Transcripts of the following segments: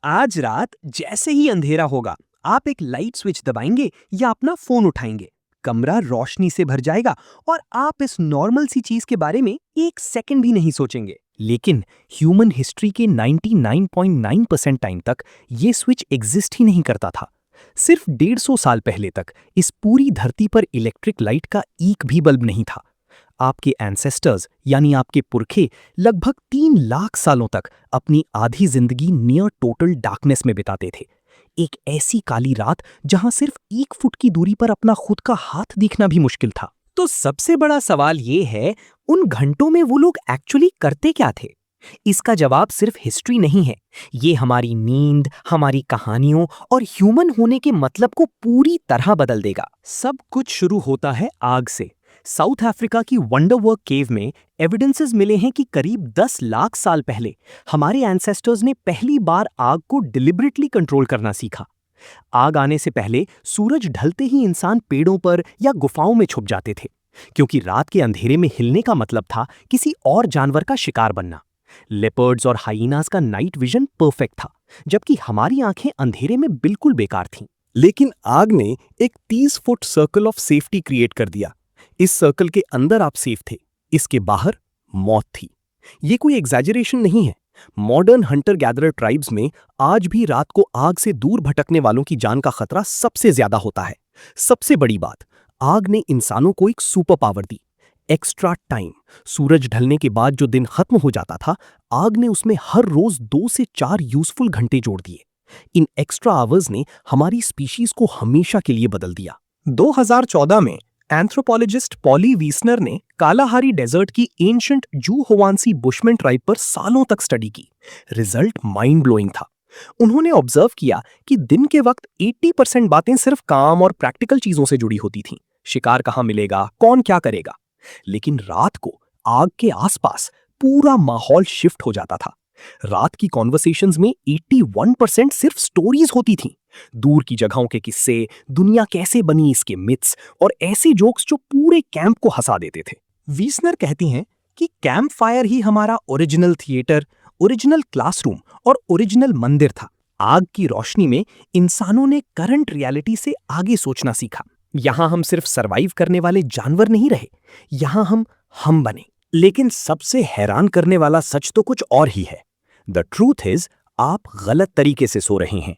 आज रात जैसे ही अंधेरा होगा, आप एक लाइट स्विच दबाएंगे या अपना फोन उठाएंगे। कमरा रोशनी से भर जाएगा और आप इस नॉर्मल सी चीज के बारे में एक सेकंड भी नहीं सोचेंगे। लेकिन ह्यूमन हिस्ट्री के 99.9% टाइम तक ये स्विच एग्जिस्ट ही नहीं करता था। सिर्फ 150 साल पहले तक इस पूरी धरती पर इलेक्ट्रिक लाइट का एक भी बल्ब नहीं था। आपके एंसेस्टर्स यानी आपके पुरखे लगभग 3 लाख सालों तक अपनी आधी जिंदगी नियर टोटल डार्कनेस में बिताते थे। एक ऐसी काली रात जहां सिर्फ 1 फुट की दूरी पर अपना खुद का हाथ दिखना भी मुश्किल था। तो सबसे बड़ा सवाल ये है, उन घंटों में वो लोग एक्चुअली करते क्या थे? इसका जवाब सिर्फ हिस्ट्री नहीं है, ये हमारी नींद, हमारी कहानियों और ह्यूमन होने के मतलब को पूरी तरह बदल देगा। सब कुछ शुरू होता है आग से। साउथ अफ्रीका की वंडरवर्क केव में एविडेंसेस मिले हैं कि करीब 10 लाख साल पहले हमारे एंसेस्टर्स ने पहली बार आग को डिलिबरेटली कंट्रोल करना सीखा। आग आने से पहले सूरज ढलते ही इंसान पेड़ों पर या गुफाओं में छुप जाते थे, क्योंकि रात के अंधेरे में हिलने का मतलब था किसी और जानवर का शिकार बनना। लेपर्ड्स और हाइनास का नाइट विजन परफेक्ट था, जबकि हमारी आंखें अंधेरे में बिल्कुल बेकार थीं। लेकिन आग ने एक 30 foot circle of safety create कर दिया। इस सर्कल के अंदर आप सेफ थे, इसके बाहर मौत थी। ये कोई एग्जैजरेशन नहीं है। मॉडर्न हंटर गैदरर ट्राइब्स में आज भी रात को आग से दूर भटकने वालों की जान का खतरा सबसे ज्यादा होता है। सबसे बड़ी बात, आग ने इंसानों को एक सुपर पावर दी, एक्स्ट्रा टाइम। सूरज ढलने के बाद जो दिन खत्म हो जाता था, आग ने उसमें हर रोज 2 से 4 यूजफुल घंटे जोड़ दिए। इन एक्स्ट्रा आवर्स ने हमारी स्पीशीज को हमेशा के लिए बदल दिया। 2014 में एंथ्रोपोलॉजिस्ट पॉली वीसनर ने कालाहारी डेजर्ट की एंशिएंट जूहोवानसी बुशमैन ट्राइब पर सालों तक स्टडी की। रिजल्ट माइंड ब्लोइंग था। उन्होंने ऑब्जर्व किया कि दिन के वक्त 80% बातें सिर्फ काम और प्रैक्टिकल चीजों से जुड़ी होती थीं। शिकार कहाँ मिलेगा, कौन क्या करेगा। लेकिन रात को आग के आसपास पूरा माहौल शिफ्ट हो जाता था। रात की कॉन्वर्सेशंस में 81% सिर्फ स्टोरीज होती थीं। दूर की जगहों के किस्से, दुनिया कैसे बनी इसके मिथ्स और ऐसे जोक्स जो पूरे कैंप को हंसा देते थे। वीसनर कहती हैं कि कैंप फायर ही हमारा ओरिजिनल थिएटर, ओरिजिनल क्लासरूम और ओरिजिनल मंदिर था। आग की रोशनी में इंसानों ने करंट रियलिटी से आगे सोचना सीखा। यहां हम सिर्फ सरवाइव करने वाले जानवर नहीं रहे, यहां हम बने। लेकिन सबसे हैरान करने वाला सच तो कुछ और ही है। द ट्रूथ इज, आप गलत तरीके से सो रहे हैं।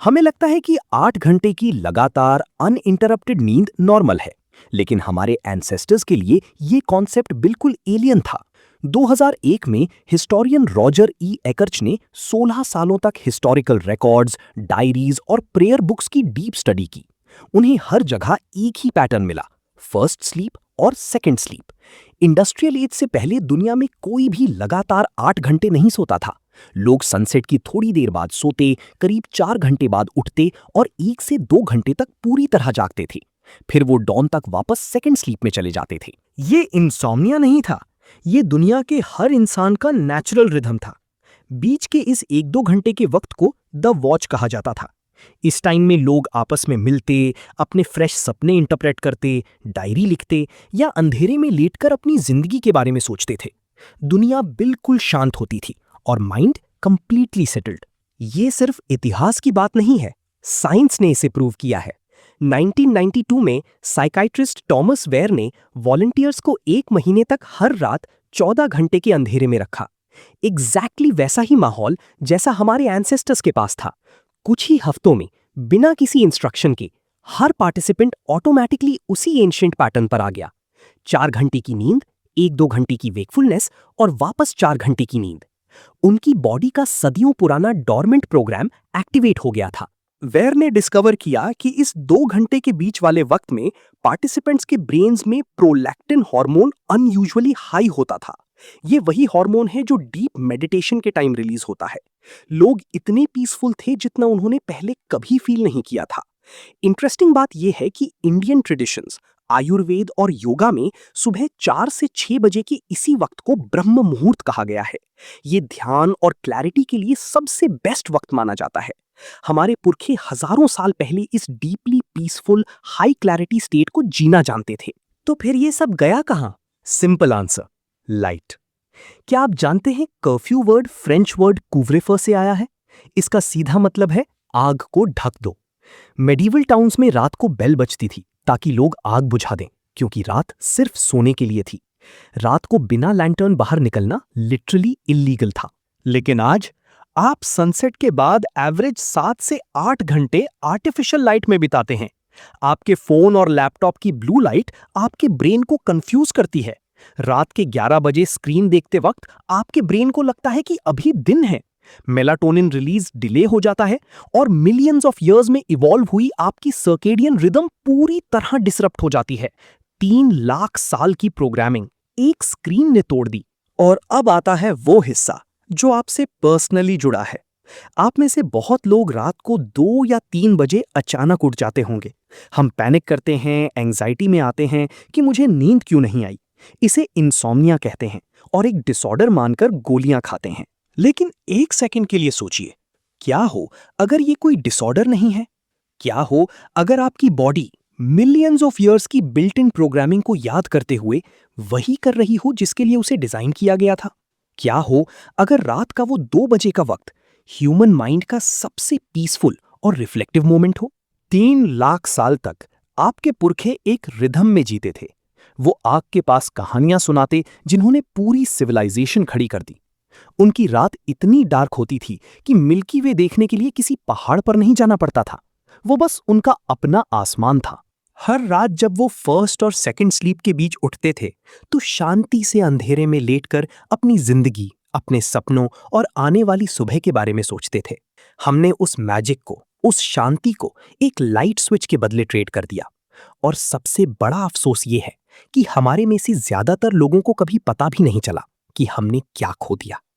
हमें लगता है कि 8 घंटे की लगातार अनइंटरप्टेड नींद नॉर्मल है, लेकिन हमारे एंसेस्टर्स के लिए ये कॉन्सेप्ट बिल्कुल एलियन था। 2001 में हिस्टोरियन रॉजर ई एकर्च ने 16 सालों तक हिस्टोरिकल रिकॉर्ड्स, डायरीज और प्रेयर बुक्स की डीप स्टडी की। उन्हें हर जगह एक ही पैटर्न मिला, फर्स्ट स्लीप और सेकंड स्लीप। इंडस्ट्रियल एज से पहले दुनिया में कोई भी लगातार 8 घंटे नहीं सोता था। लोग सनसेट की थोड़ी देर बाद सोते, करीब 4 घंटे बाद उठते और 1 से 2 घंटे तक पूरी तरह जागते थे। फिर वो डॉन तक वापस सेकंड स्लीप में चले जाते थे। ये इंसोम्निया नहीं था, ये दुनिया के हर इंसान का नेचुरल रिदम था। बीच के इस 1-2 घंटे के वक्त को द वॉच कहा जाता था। इस टाइम में लोग आपस में मिलते, अपने फ्रेश सपने इंटरप्रेट करते, डायरी लिखते या अंधेरे में लेटकर अपनी जिंदगी के बारे में सोचते थे। दुनिया बिल्कुल शांत होती थी और माइंड कंप्लीटली सेटल्ड। ये सिर्फ इतिहास की बात नहीं है, साइंस ने इसे प्रूव किया है। 1992 में साइकाइट्रिस्ट टॉमस वेयर ने वॉलंटियर्स को 1 महीने तक हर रात 14 घंटे के अंधेरे में रखा। एग्जैक्टली वैसा ही माहौल जैसा हमारे एंसेस्टर्स के पास था। कुछ ही हफ्तों में, बिना किसी इंस्ट्रक्शन के, हर पार्टिसिपेंट ऑटोमेटिकली उसी एंशिएंट पैटर्न पर आ गया। 4 घंटे की नींद, 1-2 घंटे की वेकफुलनेस और वापस 4 घंटे की नींद। उनकी बॉडी का सदियों पुराना डॉर्मेंट प्रोग्राम एक्टिवेट हो गया था। वेयर ने डिस्कवर किया कि इस 2 घंटे के बीच वाले वक्त में पार्टिसिपेंट्स के ब्रेन्स में प्रोलैक्टिन हार्मोन अनयूजुअली हाई होता था। ये वही हार्मोन है जो डीप मेडिटेशन के टाइम रिलीज होता है। लोग इतने पीसफुल थे जितना उन्होंने पहले कभी फील नहीं किया था। इंटरेस्टिंग बात यह है कि इंडियन ट्रेडिशंस, आयुर्वेद और योगा में सुबह 4 से 6 बजे के इसी वक्त को ब्रह्म मुहूर्त कहा गया है। ये ध्यान और क्लैरिटी के लिए सबसे बेस्ट वक्त माना जाता है। हमारे पुरखे हजारों साल पहले इस deeply peaceful high clarity state को जीना जानते थे। तो फिर ये सब गया कहाँ? Simple answer, light. क्या आप जानते हैं कर्फ्यू वर्ड फ्रेंच वर्ड कूवरेफर से आया है? इसका सीधा मतलब है आग को ढक दो। मेडिवल टाउन्स में रात को बेल बजती थी ताकि लोग आग बुझा दें, क्योंकि रात सिर्फ सोने के लिए थी। रात को बिना लैंटर्न बाहर निकलना लिटरली इल्लीगल था। लेकिन आज आप सनसेट के बाद एवरेज 7 से 8 घंटे आर्टिफिशियल लाइट में बिताते हैं। आपके फोन और लैपटॉप की ब्लू लाइट आपके ब्रेन को कंफ्यूज करती है। रात के 11 बजे स्क्रीन देखते वक्त आपके ब्रेन को लगता है कि अभी दिन है। मेलाटोनिन रिलीज डिले हो जाता है और मिलियंस ऑफ इयर्स में इवॉल्व हुई आपकी सर्केडियन रिदम पूरी तरह डिसरप्ट हो जाती है। 3 लाख साल की प्रोग्रामिंग एक स्क्रीन ने तोड़ दी। और अब आता है वो हिस्सा जो आपसे पर्सनली जुड़ा है। आप में से बहुत लोग रात को 2 या 3 बजे अचानक उठ जाते होंगे। हम पैनिक करते हैं, एंजाइटी में आते हैं कि मुझे नींद क्यों नहीं आई। इसे इंसोम्निया कहते हैं और एक डिसऑर्डर मानकर गोलियां खाते हैं। लेकिन एक सेकंड के लिए सोचिए, क्या हो अगर ये कोई डिसऑर्डर नहीं है? क्या हो अगर आपकी बॉडी मिलियंस ऑफ इयर्स की बिल्ट इन प्रोग्रामिंग को याद करते हुए वही कर रही हो जिसके लिए उसे डिजाइन किया गया था? क्या हो अगर रात का वो 2 बजे का वक्त ह्यूमन माइंड का सबसे पीसफुल और रिफ्लेक्टिव मोमेंट हो? 3 लाख साल तक आपके पुरखे एक रिदम में जीते थे। वो आग के पास कहानियां सुनाते जिन्होंने पूरी सिविलाइजेशन खड़ी कर दी। उनकी रात इतनी डार्क होती थी कि मिल्की वे देखने के लिए किसी पहाड़ पर नहीं जाना पड़ता था। वो बस उनका अपना आसमान था। हर रात जब वो फर्स्ट और सेकंड स्लीप के बीच उठते थे तो शांति से अंधेरे में लेटकर अपनी जिंदगी, अपने सपनों और आने वाली सुबह के बारे में सोचते थे। हमने उस मैजिक को, उस शांति को एक लाइट स्विच के बदले ट्रेड कर दिया। और सबसे बड़ा अफसोस ये है कि हमारे में से ज्यादातर लोगों को कभी पता भी नहीं चला कि हमने क्या खो दिया।